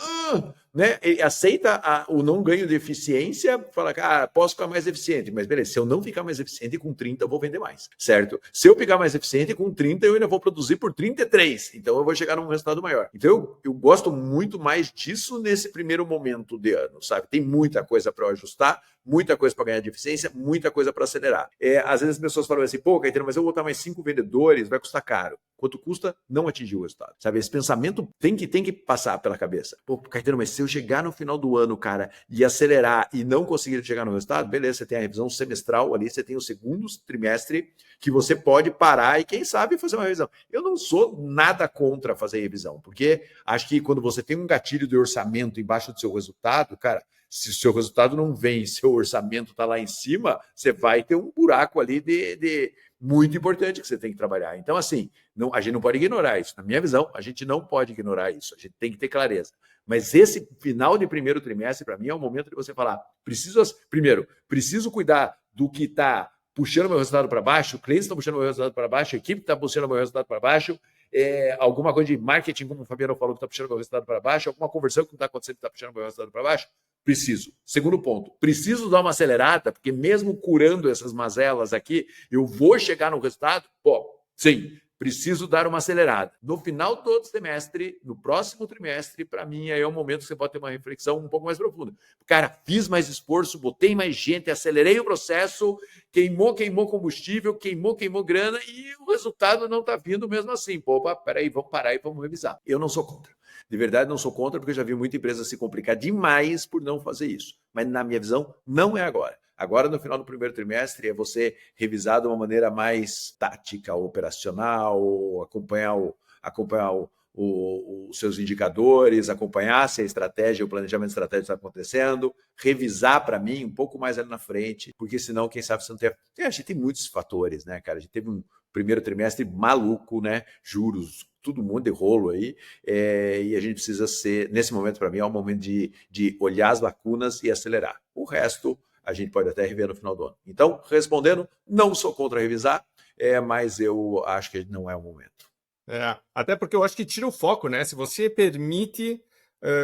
né? Ele aceita o não ganho de eficiência, fala, cara, posso ficar mais eficiente, mas beleza, se eu não ficar mais eficiente com 30, eu vou vender mais, certo? Se eu ficar mais eficiente com 30, eu ainda vou produzir por 33, então eu vou chegar num resultado maior. Então eu gosto muito mais disso nesse primeiro momento de ano, sabe? Tem muita coisa para ajustar, muita coisa para ganhar de eficiência, muita coisa para acelerar. Às vezes as pessoas falam assim, pô, Caetano, mas eu vou botar mais 5 vendedores, vai custar caro. Quanto custa não atingir o resultado? Sabe, esse pensamento tem que passar pela cabeça. Pô, Caetano, mas se eu chegar no final do ano, cara, e acelerar e não conseguir chegar no resultado, beleza, você tem a revisão semestral ali, você tem o segundo trimestre que você pode parar e, quem sabe, fazer uma revisão. Eu não sou nada contra fazer revisão, porque acho que quando você tem um gatilho de orçamento embaixo do seu resultado, cara, se o seu resultado não vem, seu orçamento está lá em cima, você vai ter um buraco ali de muito importante que você tem que trabalhar. Então, assim, a gente não pode ignorar isso. Na minha visão, a gente não pode ignorar isso. A gente tem que ter clareza. Mas esse final de primeiro trimestre, para mim, é o momento de você falar, preciso cuidar do que está puxando meu resultado para baixo, clientes estão puxando meu resultado para baixo, a equipe está puxando meu resultado para baixo, alguma coisa de marketing, como o Fabiano falou, que está puxando meu resultado para baixo, alguma conversão que não está acontecendo que está puxando meu resultado para baixo. Preciso. Segundo ponto, preciso dar uma acelerada, porque mesmo curando essas mazelas aqui, eu vou chegar no resultado? Pô, sim, preciso dar uma acelerada. No final do outro semestre, no próximo trimestre, para mim, aí é o momento que você pode ter uma reflexão um pouco mais profunda. Cara, fiz mais esforço, botei mais gente, acelerei o processo, queimou combustível, queimou grana e o resultado não está vindo mesmo assim. Pô, peraí, vamos parar e vamos revisar. Eu não sou contra. De verdade, não sou contra, porque eu já vi muita empresa se complicar demais por não fazer isso. Mas, na minha visão, não é agora. Agora, no final do primeiro trimestre, é você revisar de uma maneira mais tática, operacional, acompanhar os seus indicadores, acompanhar se a estratégia, o planejamento estratégico está acontecendo, revisar para mim um pouco mais ali na frente, porque senão, quem sabe, você não tem... A gente tem muitos fatores, né, cara? A gente teve um primeiro trimestre maluco, né? Juros, tudo um monte de rolo aí, e a gente precisa ser, nesse momento, para mim, é um momento de olhar as lacunas e acelerar. O resto, a gente pode até rever no final do ano. Então, respondendo, não sou contra revisar, mas eu acho que não é o momento. Até porque eu acho que tira o foco, né? Se você permite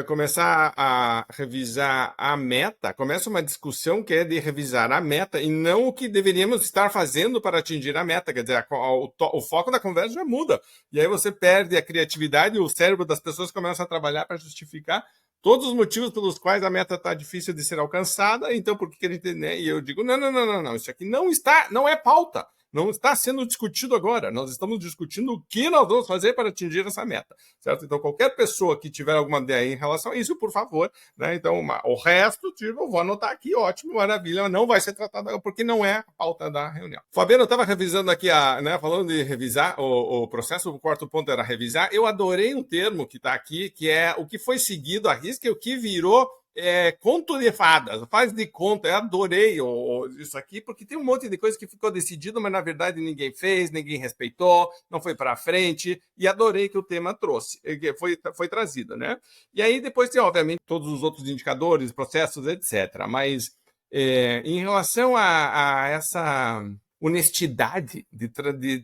começar a revisar a meta, começa uma discussão que é de revisar a meta e não o que deveríamos estar fazendo para atingir a meta. Quer dizer, o foco da conversa já muda. E aí você perde a criatividade e o cérebro das pessoas começa a trabalhar para justificar todos os motivos pelos quais a meta está difícil de ser alcançada. Então, por que a gente... Né? E eu digo, não. Isso aqui não é pauta. Não está sendo discutido agora. Nós estamos discutindo o que nós vamos fazer para atingir essa meta, certo? Então, qualquer pessoa que tiver alguma ideia em relação a isso, por favor, né? Então, o resto, eu vou anotar aqui, ótimo, maravilha, não vai ser tratado porque não é a pauta da reunião. Fabiano, eu estava revisando aqui, falando de revisar o processo, o quarto ponto era revisar. Eu adorei um termo que está aqui, que é o que foi seguido à risca e o que virou conto de fadas, faz de conta. Eu adorei isso aqui, porque tem um monte de coisa que ficou decidido, mas na verdade ninguém fez, ninguém respeitou, não foi para frente, e adorei que o tema trouxe, que foi trazido, né? E aí depois tem, obviamente, todos os outros indicadores, processos, etc. Mas em relação a essa honestidade,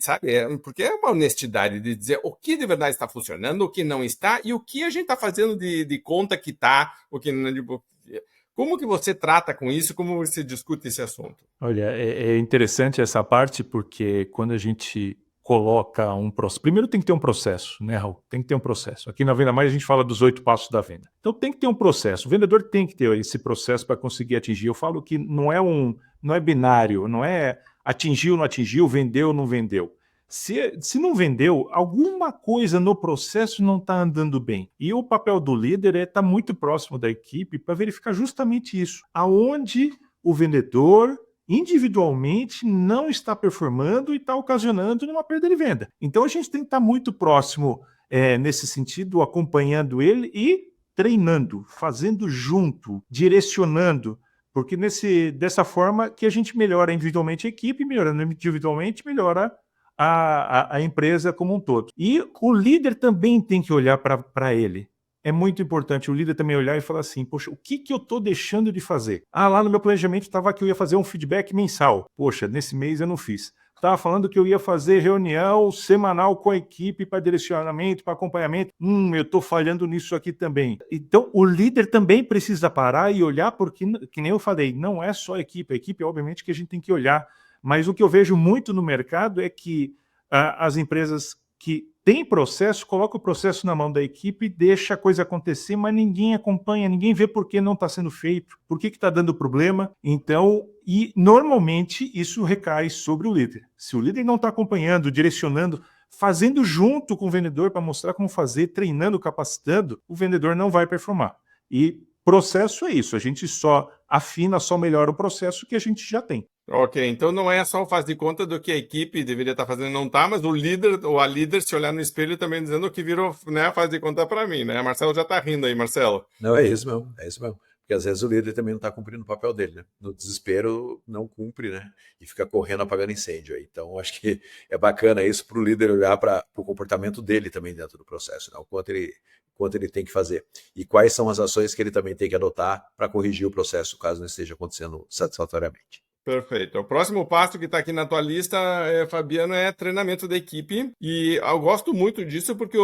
sabe? Porque é uma honestidade de dizer o que de verdade está funcionando, o que não está, e o que a gente está fazendo de conta que está, o que não. Como que você trata com isso? Como você discute esse assunto? Olha, é interessante essa parte, porque quando a gente coloca um processo... Primeiro tem que ter um processo, né, Raul? Tem que ter um processo. Aqui na Venda Mais a gente fala dos 8 passos da venda. Então tem que ter um processo. O vendedor tem que ter esse processo para conseguir atingir. Eu falo que não é binário, não é atingiu, não atingiu, vendeu, não vendeu. Se não vendeu, alguma coisa no processo não está andando bem. E o papel do líder é estar muito próximo da equipe para verificar justamente isso. Aonde o vendedor individualmente não está performando e está ocasionando uma perda de venda. Então a gente tem que estar muito próximo nesse sentido, acompanhando ele e treinando, fazendo junto, direcionando, porque dessa forma que a gente melhora individualmente a equipe, melhorando individualmente, melhora a empresa como um todo. E o líder também tem que olhar para ele. É muito importante o líder também olhar e falar assim, poxa, o que eu estou deixando de fazer? Lá no meu planejamento estava que eu ia fazer um feedback mensal. Poxa, nesse mês eu não fiz. Estava falando que eu ia fazer reunião semanal com a equipe para direcionamento, para acompanhamento. Eu estou falhando nisso aqui também. Então, o líder também precisa parar e olhar, porque, que nem eu falei, não é só a equipe, obviamente, que a gente tem que olhar. Mas o que eu vejo muito no mercado é que as empresas que tem processo, coloca o processo na mão da equipe, deixa a coisa acontecer, mas ninguém acompanha, ninguém vê por que não está sendo feito, por que está dando problema. Então, e normalmente isso recai sobre o líder. Se o líder não está acompanhando, direcionando, fazendo junto com o vendedor para mostrar como fazer, treinando, capacitando, o vendedor não vai performar. E processo é isso, a gente só afina, só melhora o processo que a gente já tem. Ok, então não é só o faz de conta do que a equipe deveria estar fazendo, não tá, mas o líder ou a líder se olhar no espelho também dizendo que virou, né, faz de conta para mim, né? Marcelo já tá rindo aí, Marcelo. Não, é isso mesmo, é isso mesmo. Porque às vezes o líder também não está cumprindo o papel dele, né? No desespero não cumpre, né? E fica correndo apagando incêndio aí. Então acho que é bacana isso para o líder olhar para o comportamento dele também dentro do processo, né? O quanto ele tem que fazer. E quais são as ações que ele também tem que adotar para corrigir o processo, caso não esteja acontecendo satisfatoriamente. Perfeito. O próximo passo que está aqui na tua lista, Fabiano, é treinamento da equipe. E eu gosto muito disso porque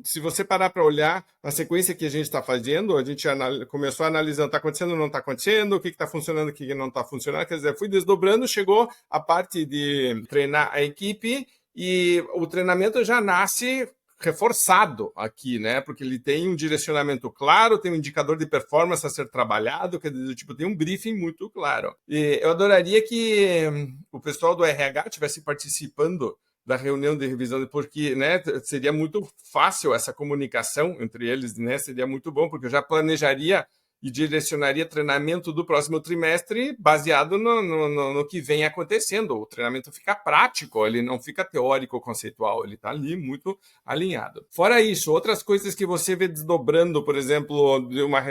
se você parar para olhar a sequência que a gente está fazendo, a gente começou analisando, está acontecendo ou não está acontecendo, o que está funcionando, o que não está funcionando. Quer dizer, fui desdobrando, chegou a parte de treinar a equipe e o treinamento já nasce reforçado aqui, né? Porque ele tem um direcionamento claro, tem um indicador de performance a ser trabalhado, quer dizer, tipo, tem um briefing muito claro. E eu adoraria que o pessoal do RH estivesse participando da reunião de revisão, porque, né, seria muito fácil essa comunicação entre eles, né? Seria muito bom, porque eu já planejaria e direcionaria treinamento do próximo trimestre baseado no que vem acontecendo. O treinamento fica prático, ele não fica teórico conceitual, ele está ali muito alinhado. Fora isso, outras coisas que você vê desdobrando, por exemplo, de uma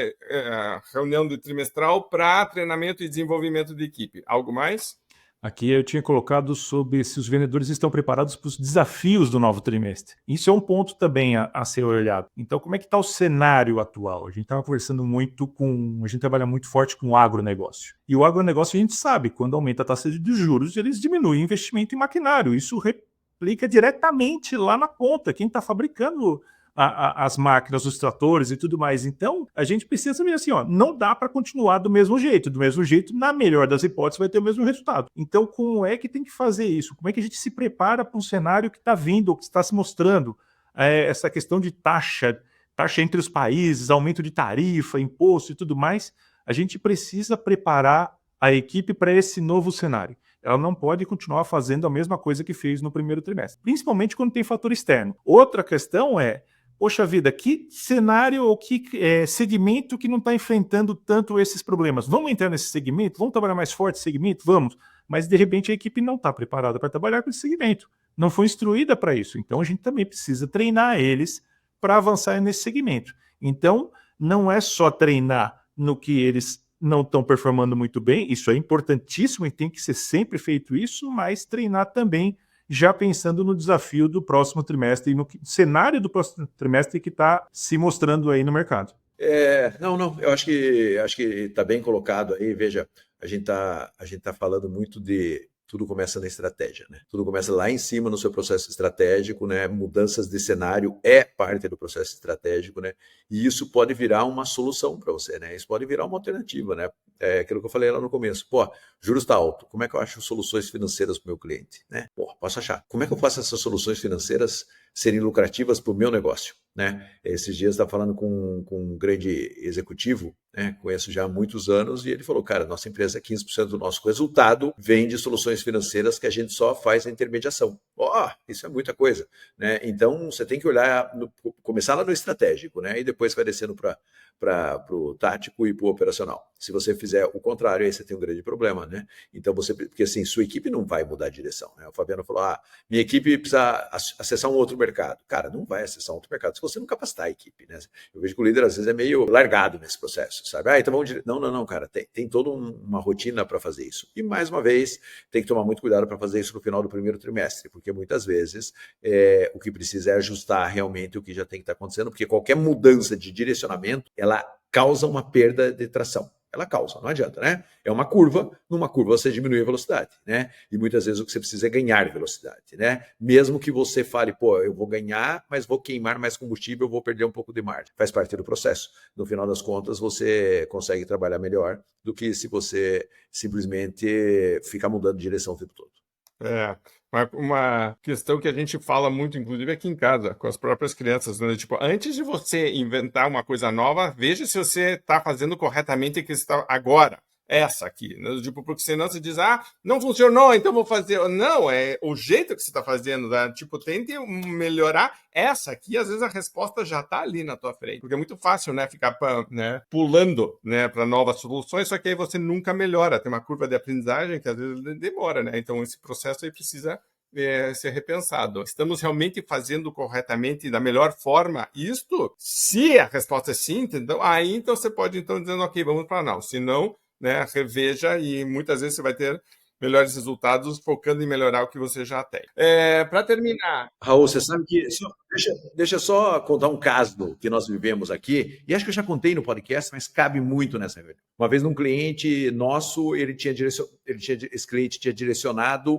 reunião de trimestral para treinamento e desenvolvimento de equipe. Algo mais? Aqui eu tinha colocado sobre se os vendedores estão preparados para os desafios do novo trimestre. Isso é um ponto também a ser olhado. Então, como é que está o cenário atual? A gente estava conversando muito a gente trabalha muito forte com o agronegócio. E o agronegócio a gente sabe, quando aumenta a taxa de juros, eles diminuem o investimento em maquinário. Isso replica diretamente lá na ponta. Quem está fabricando as máquinas, os tratores e tudo mais. Então, a gente precisa ver assim, ó, não dá para continuar do mesmo jeito. Do mesmo jeito, na melhor das hipóteses, vai ter o mesmo resultado. Então, como é que tem que fazer isso? Como é que a gente se prepara para um cenário que está vindo, ou que está se mostrando? Essa questão de taxa entre os países, aumento de tarifa, imposto e tudo mais. A gente precisa preparar a equipe para esse novo cenário. Ela não pode continuar fazendo a mesma coisa que fez no primeiro trimestre, principalmente quando tem fator externo. Outra questão é, poxa vida, que cenário ou que segmento que não está enfrentando tanto esses problemas? Vamos entrar nesse segmento? Vamos trabalhar mais forte esse segmento? Vamos. Mas, de repente, a equipe não está preparada para trabalhar com esse segmento. Não foi instruída para isso. Então, a gente também precisa treinar eles para avançar nesse segmento. Então, não é só treinar no que eles não estão performando muito bem, isso é importantíssimo e tem que ser sempre feito isso, mas treinar também já pensando no desafio do próximo trimestre e no cenário do próximo trimestre que está se mostrando aí no mercado. Não, eu acho que está bem colocado aí. Veja, a gente tá falando muito de tudo começa na estratégia, né? Tudo começa lá em cima no seu processo estratégico, né? Mudanças de cenário é parte do processo estratégico, né? E isso pode virar uma solução para você, né? Isso pode virar uma alternativa, né? É aquilo que eu falei lá no começo. Pô, juros está alto. Como é que eu acho soluções financeiras para o meu cliente, né? Pô, posso achar. Como é que eu faço essas soluções financeiras serem lucrativas para o meu negócio, né? Esses dias eu estava falando com um grande executivo, né? Conheço já há muitos anos, e ele falou, cara, nossa empresa, 15% do nosso resultado vem de soluções financeiras que a gente só faz a intermediação. Isso é muita coisa, né? Então, você tem que olhar, começar lá no estratégico, né? E depois vai descendo para o tático e para o operacional. Se você fizer o contrário, aí você tem um grande problema, né? Então, porque assim, sua equipe não vai mudar de direção, né? O Fabiano falou, minha equipe precisa acessar um outro mercado. Cara, não vai acessar um outro mercado se você não capacitar a equipe, né? Eu vejo que o líder, às vezes, é meio largado nesse processo, sabe? Então vamos... Não, cara, tem toda uma rotina para fazer isso. E, mais uma vez, tem que tomar muito cuidado para fazer isso no final do primeiro trimestre, porque muitas vezes o que precisa é ajustar realmente o que já tem que estar acontecendo, porque qualquer mudança de direcionamento, ela causa uma perda de tração. Ela causa, não adianta, né? É uma curva, numa curva você diminui a velocidade, né? E muitas vezes o que você precisa é ganhar velocidade, né? Mesmo que você fale, eu vou ganhar, mas vou queimar mais combustível, vou perder um pouco de margem. Faz parte do processo. No final das contas, você consegue trabalhar melhor do que se você simplesmente ficar mudando de direção o tempo todo. Uma questão que a gente fala muito, inclusive aqui em casa, com as próprias crianças, né? Tipo, antes de você inventar uma coisa nova, veja se você está fazendo corretamente o que está agora. Essa aqui, né? Tipo, porque senão você diz, não funcionou, então vou fazer. Não, é o jeito que você está fazendo, né? Tipo, tente melhorar essa aqui, às vezes a resposta já está ali na tua frente, porque é muito fácil, né, ficar pulando, né, para novas soluções, só que aí você nunca melhora, tem uma curva de aprendizagem que às vezes demora, né? Então esse processo aí precisa ser repensado. Estamos realmente fazendo corretamente da melhor forma isto? Se a resposta é sim, então você pode dizer, ok, vamos para não. Se não, né, reveja e muitas vezes você vai ter melhores resultados focando em melhorar o que você já tem. Para terminar... Raul, você sabe que... Deixa eu só contar um caso que nós vivemos aqui, e acho que eu já contei no podcast, mas cabe muito nessa reunião. Uma vez um cliente nosso, esse cliente tinha direcionado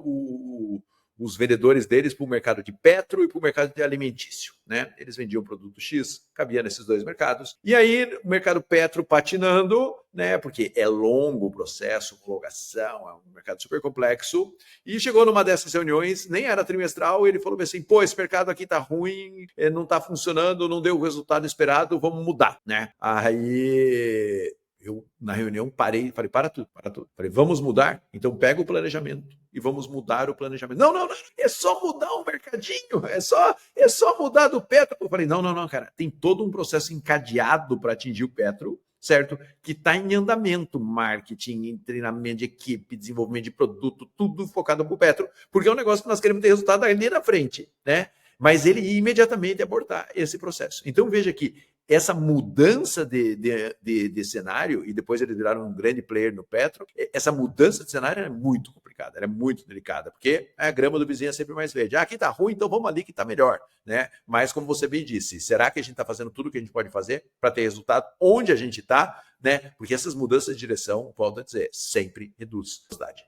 os vendedores deles para o mercado de petro e para o mercado de alimentício, né? Eles vendiam produto X, cabia nesses dois mercados. E aí, o mercado petro patinando, né? Porque é longo o processo, homologação, é um mercado super complexo. E chegou numa dessas reuniões, nem era trimestral, e ele falou assim, esse mercado aqui tá ruim, não tá funcionando, não deu o resultado esperado, vamos mudar, né? Aí... eu, na reunião, parei e falei, para tudo. Falei, vamos mudar? Então pega o planejamento e vamos mudar o planejamento. Não, é só mudar o mercadinho, é só mudar do petro. Eu falei, não, cara, tem todo um processo encadeado para atingir o petro, certo? Que está em andamento, marketing, treinamento de equipe, desenvolvimento de produto, tudo focado para o petro, porque é um negócio que nós queremos ter resultado ali na frente, né? Mas ele ia imediatamente abortar esse processo. Então veja que essa mudança de cenário, e depois eles viraram um grande player no petro, essa mudança de cenário é muito complicada, ela é muito delicada, porque a grama do vizinho é sempre mais verde. Aqui está ruim, então vamos ali que está melhor, né? Mas como você bem disse, será que a gente está fazendo tudo o que a gente pode fazer para ter resultado onde a gente está, né? Porque essas mudanças de direção, volto a dizer, sempre reduz a velocidade.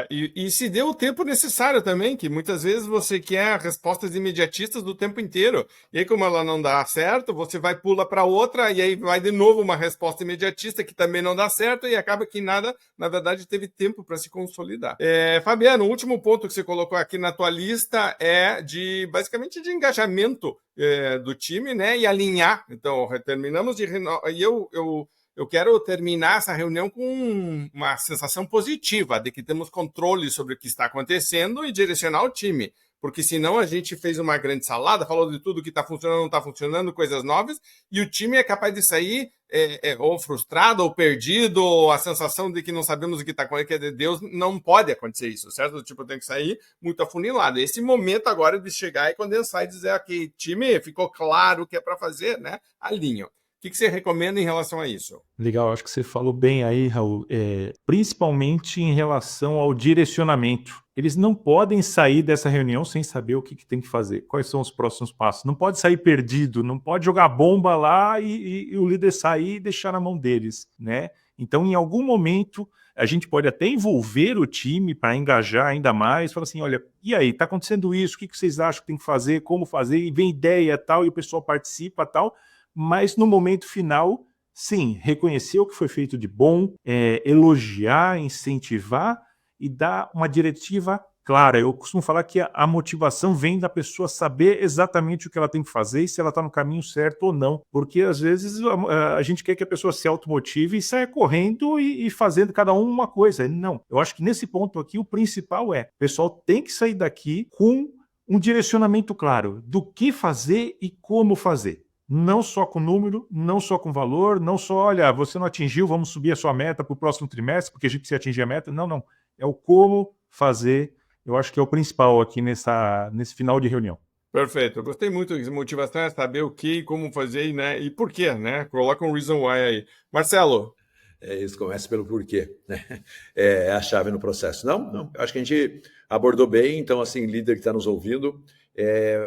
E se dê o tempo necessário também, que muitas vezes você quer respostas imediatistas do tempo inteiro. E aí, como ela não dá certo, você pula para outra, e aí vai de novo uma resposta imediatista que também não dá certo, e acaba que nada, na verdade, teve tempo para se consolidar. Fabiano, o último ponto que você colocou aqui na tua lista é basicamente de engajamento do time, né? E alinhar. Então, terminamos de... E eu quero terminar essa reunião com uma sensação positiva de que temos controle sobre o que está acontecendo e direcionar o time. Porque senão a gente fez uma grande salada, falou de tudo que está funcionando, não está funcionando, coisas novas, e o time é capaz de sair ou frustrado, ou perdido, ou a sensação de que não sabemos o que está acontecendo, que Deus não pode acontecer isso, certo? Tipo, tem que sair muito afunilado. Esse momento agora de chegar e condensar e dizer, ok, time, ficou claro o que é para fazer, né? Alinho. O que você recomenda em relação a isso? Legal, acho que você falou bem aí, Raul, principalmente em relação ao direcionamento. Eles não podem sair dessa reunião sem saber o que tem que fazer, quais são os próximos passos. Não pode sair perdido, não pode jogar bomba lá e o líder sair e deixar na mão deles, né? Então, em algum momento, a gente pode até envolver o time para engajar ainda mais, falar assim, olha, e aí, está acontecendo isso, o que vocês acham que tem que fazer, como fazer, e vem ideia tal, e o pessoal participa tal, mas no momento final, sim, reconhecer o que foi feito de bom, elogiar, incentivar e dar uma diretiva clara. Eu costumo falar que a motivação vem da pessoa saber exatamente o que ela tem que fazer e se ela está no caminho certo ou não, porque às vezes a gente quer que a pessoa se automotive e saia correndo e fazendo cada um uma coisa. Não, eu acho que nesse ponto aqui o principal o pessoal tem que sair daqui com um direcionamento claro do que fazer e como fazer. Não só com número, não só com valor, não só, olha, você não atingiu, vamos subir a sua meta para o próximo trimestre, porque a gente precisa atingir a meta. Não. É o como fazer, eu acho que é o principal aqui nesse final de reunião. Perfeito. Eu gostei muito de motivação, é saber o que, como fazer, né? E por quê, né? Coloca um reason why aí. Marcelo. Isso começa pelo porquê, né? É a chave no processo. Não, eu acho que a gente abordou bem, então, assim, líder que está nos ouvindo,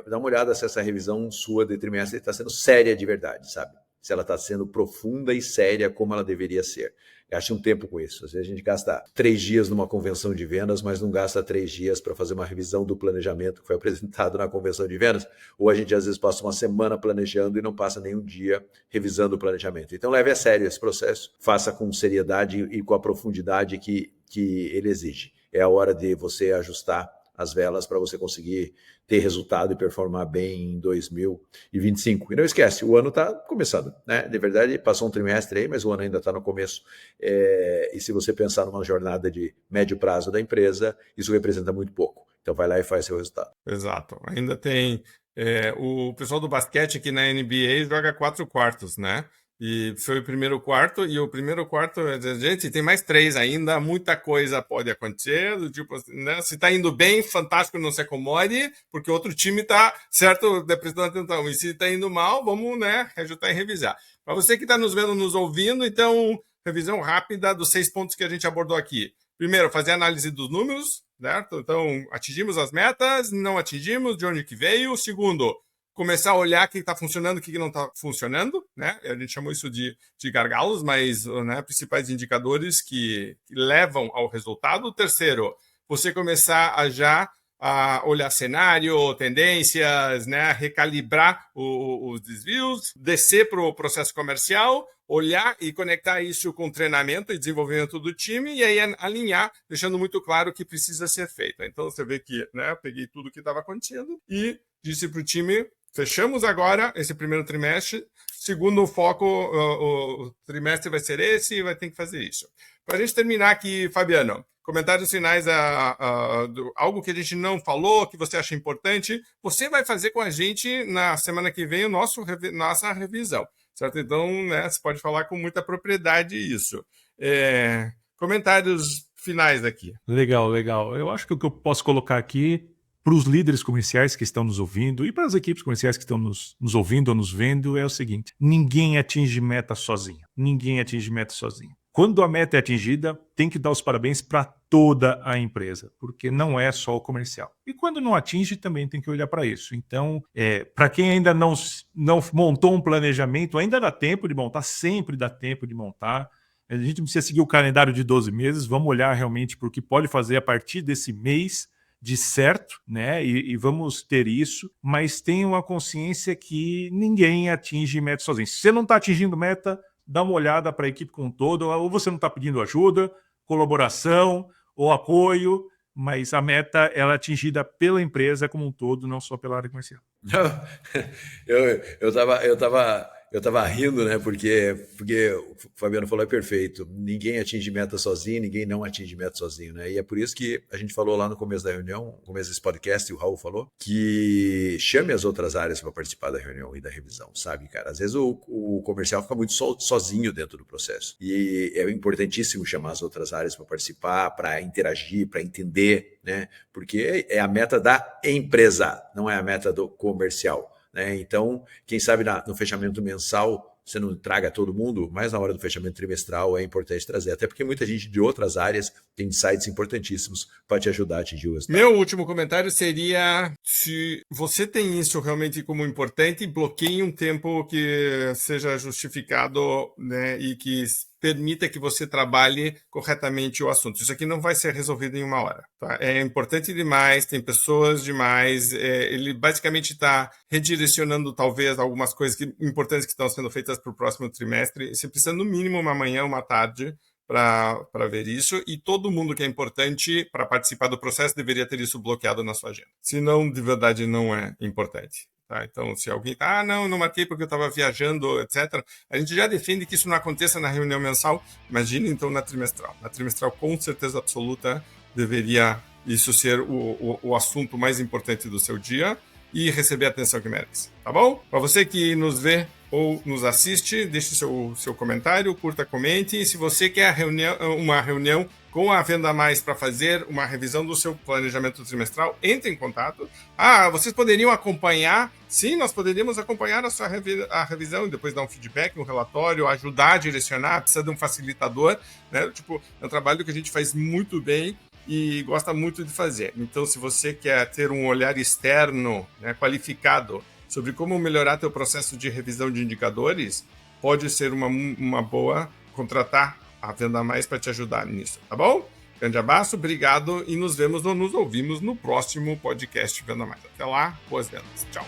dá uma olhada se essa revisão sua de trimestre está sendo séria de verdade, sabe? Se ela está sendo profunda e séria como ela deveria ser. Gaste um tempo com isso. Às vezes a gente gasta 3 dias numa convenção de vendas, mas não gasta 3 dias para fazer uma revisão do planejamento que foi apresentado na convenção de vendas, ou a gente às vezes passa uma semana planejando e não passa nenhum dia revisando o planejamento. Então leve a sério esse processo, faça com seriedade e com a profundidade que ele exige. É a hora de você ajustar as velas para você conseguir ter resultado e performar bem em 2025. E não esquece, o ano está começando, né? De verdade, passou um trimestre aí, mas o ano ainda está no começo. E se você pensar numa jornada de médio prazo da empresa, isso representa muito pouco. Então vai lá e faz seu resultado. Exato. Ainda tem o pessoal do basquete aqui na NBA joga 4 quartos, né? E foi o primeiro quarto, e o primeiro quarto, gente, tem mais 3 ainda, muita coisa pode acontecer, do tipo, né? Se tá indo bem, fantástico, não se acomode, porque outro time tá, certo, prestando atenção, e se tá indo mal, vamos, né, ajustar e revisar. Para você que está nos vendo, nos ouvindo, então, revisão rápida dos 6 pontos que a gente abordou aqui. Primeiro, fazer análise dos números, certo? Então, atingimos as metas, não atingimos, de onde que veio. Segundo, começar a olhar o que está funcionando e o que não está funcionando, né? A gente chamou isso de gargalos, mas, né, principais indicadores que levam ao resultado. Terceiro, você começar a olhar cenário, tendências, né, recalibrar os desvios, descer para o processo comercial, olhar e conectar isso com treinamento e desenvolvimento do time e aí alinhar, deixando muito claro o que precisa ser feito. Então você vê que, né, eu peguei tudo o que estava acontecendo e disse para o time: fechamos agora esse primeiro trimestre, segundo foco, o trimestre vai ser esse e vai ter que fazer isso. Para a gente terminar aqui, Fabiano, comentários finais, algo que a gente não falou, que você acha importante, você vai fazer com a gente na semana que vem nossa revisão, certo? Então, né, você pode falar com muita propriedade isso. Comentários finais aqui. Legal. Eu acho que o que eu posso colocar aqui para os líderes comerciais que estão nos ouvindo e para as equipes comerciais que estão nos ouvindo ou nos vendo é o seguinte: ninguém atinge meta sozinho. Quando a meta é atingida, tem que dar os parabéns para toda a empresa, porque não é só o comercial. E quando não atinge, também tem que olhar para isso. Então, para quem ainda não montou um planejamento, ainda dá tempo de montar, sempre dá tempo de montar. A gente não precisa seguir o calendário de 12 meses, vamos olhar realmente para o que pode fazer a partir desse mês de certo, né? E vamos ter isso, mas tenha uma consciência que ninguém atinge meta sozinho. Se você não está atingindo meta, dá uma olhada para a equipe como um todo, ou você não está pedindo ajuda, colaboração ou apoio, mas a meta ela é atingida pela empresa como um todo, não só pela área comercial. Eu tava rindo, né? Porque o Fabiano falou, é perfeito. Ninguém atinge meta sozinho, ninguém não atinge meta sozinho, né? E é por isso que a gente falou lá no começo da reunião, no começo desse podcast, e o Raul falou, que chame as outras áreas para participar da reunião e da revisão, sabe, cara? Às vezes o comercial fica muito sozinho dentro do processo. E é importantíssimo chamar as outras áreas para participar, para interagir, para entender, né? Porque é a meta da empresa, não é a meta do comercial. Então, quem sabe no fechamento mensal você não traga todo mundo, mas na hora do fechamento trimestral é importante trazer, até porque muita gente de outras áreas tem insights importantíssimos para te ajudar a atingir o resultado. Meu último comentário seria: se você tem isso realmente como importante, bloqueie um tempo que seja justificado, né, e que permita que você trabalhe corretamente o assunto. Isso aqui não vai ser resolvido em 1 hora. Tá? É importante demais, tem pessoas demais, ele basicamente está redirecionando talvez algumas coisas importantes que estão sendo feitas para o próximo trimestre. Você precisa no mínimo uma manhã, uma tarde para ver isso, e todo mundo que é importante para participar do processo deveria ter isso bloqueado na sua agenda. Senão, de verdade, não é importante. Tá? Então, se alguém não marquei porque eu estava viajando, etc., a gente já defende que isso não aconteça na reunião mensal. Imagine, então, na trimestral. Na trimestral, com certeza absoluta, deveria isso ser o assunto mais importante do seu dia e receber a atenção que merece. Tá bom? Para você que nos vê ou nos assiste, deixe seu comentário, curta, comente. E se você quer uma reunião com a Venda Mais para fazer uma revisão do seu planejamento trimestral, entre em contato. Vocês poderiam acompanhar? Sim, nós poderíamos acompanhar a revisão e depois dar um feedback, um relatório, ajudar a direcionar, precisa de um facilitador, né? É um trabalho que a gente faz muito bem e gosta muito de fazer. Então, se você quer ter um olhar externo, né, qualificado, sobre como melhorar teu processo de revisão de indicadores, pode ser uma boa contratar a Venda Mais para te ajudar nisso, tá bom? Grande abraço, obrigado e nos vemos ou nos ouvimos no próximo podcast Venda Mais. Até lá, boas vendas. Tchau.